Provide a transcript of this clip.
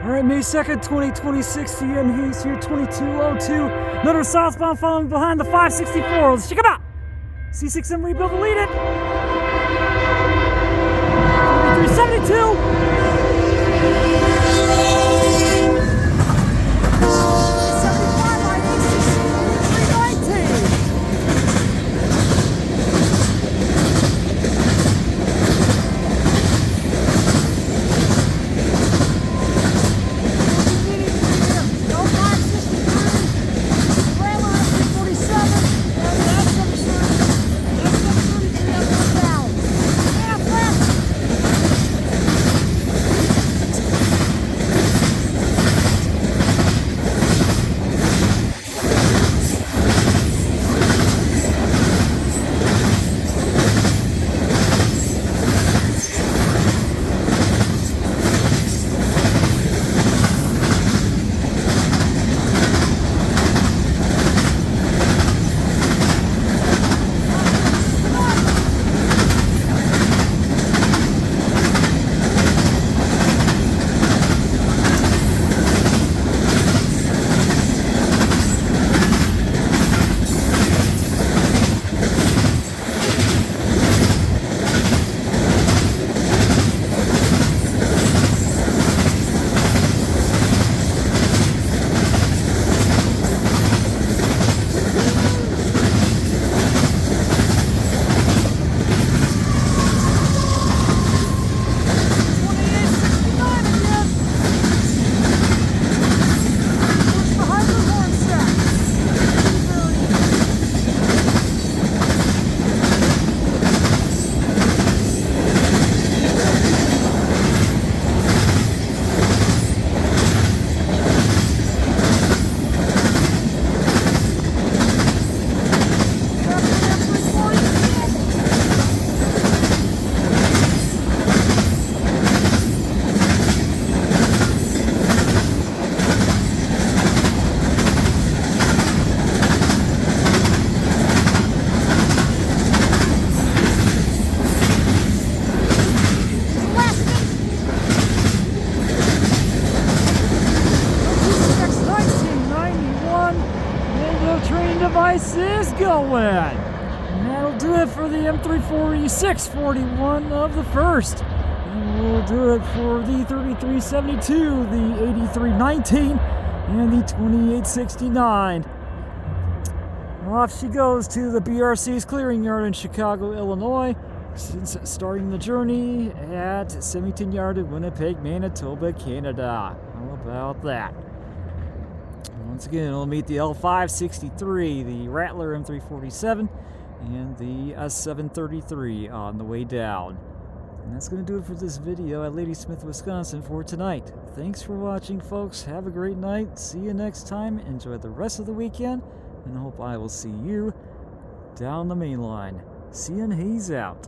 Alright, May 2nd, 2026, CN Hayes here, 2202. Another southbound following behind the 564. Let's check it out. C6M rebuild, lead it. 372. Device is going. And that'll do it for the M346 41 of the first. And we'll do it for the 3372, the 8319, and the 2869. Off she goes to the BRC's clearing yard in Chicago, Illinois, starting the journey at 17 yard in Winnipeg, Manitoba, Canada. How about that? Once again, we'll meet the L563, the Rattler M347, and the S733 on the way down. And that's going to do it for this video at Ladysmith, Wisconsin for tonight. Thanks for watching, folks. Have a great night. See you next time. Enjoy the rest of the weekend, and I hope I will see you down the main line. CN Hayes out.